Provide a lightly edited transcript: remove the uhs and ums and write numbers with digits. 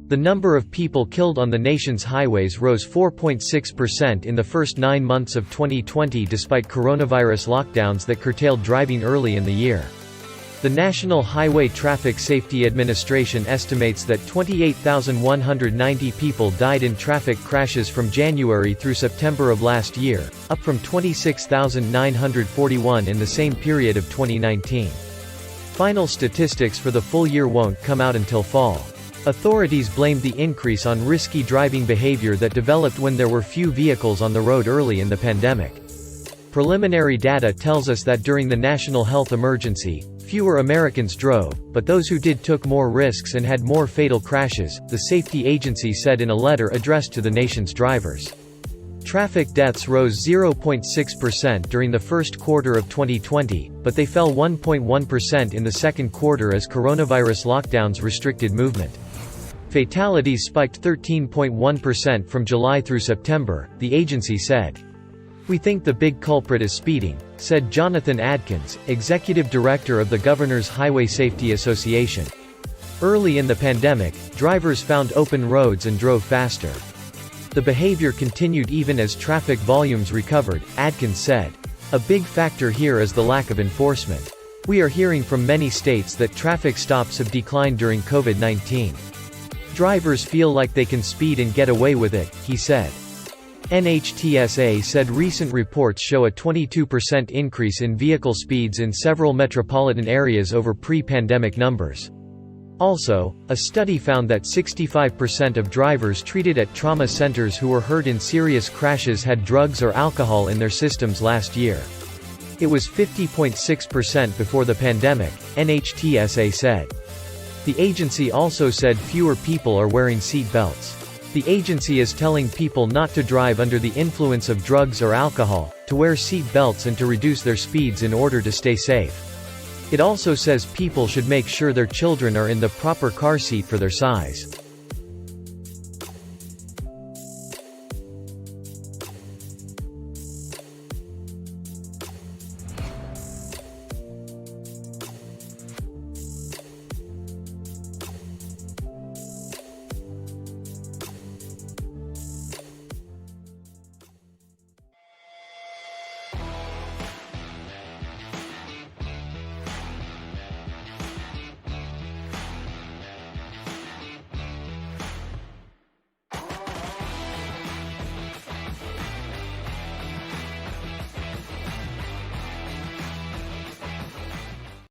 The number of people killed on the nation's highways rose 4.6% in the first 9 months of 2020 despite coronavirus lockdowns that curtailed driving early in the year. The National Highway Traffic Safety Administration estimates that 28,190 people died in traffic crashes from January through September of last year, up from 26,941 in the same period of 2019. Final statistics for the full year won't come out until fall. Authorities blamed the increase on risky driving behavior that developed when there were few vehicles on the road early in the pandemic. Preliminary data tells us that during the national health emergency, fewer Americans drove, but those who did took more risks and had more fatal crashes, the safety agency said in a letter addressed to the nation's drivers. Traffic deaths rose 0.6% during the first quarter of 2020, but they fell 1.1% in the second quarter as coronavirus lockdowns restricted movement. Fatalities spiked 13.1% from July through September, the agency said. "We think the big culprit is speeding," said Jonathan Adkins, executive director of the Governor's Highway Safety Association. Early in the pandemic, drivers found open roads and drove faster. The behavior continued even as traffic volumes recovered, Adkins said. "A big factor here is the lack of enforcement. We are hearing from many states that traffic stops have declined during COVID-19. Drivers feel like they can speed and get away with it," he said. NHTSA said recent reports show a 22% increase in vehicle speeds in several metropolitan areas over pre-pandemic numbers. Also, a study found that 65% of drivers treated at trauma centers who were hurt in serious crashes had drugs or alcohol in their systems last year. It was 50.6% before the pandemic, NHTSA said. The agency also said fewer people are wearing seat belts. The agency is telling people not to drive under the influence of drugs or alcohol, to wear seat belts and to reduce their speeds in order to stay safe. It also says people should make sure their children are in the proper car seat for their size.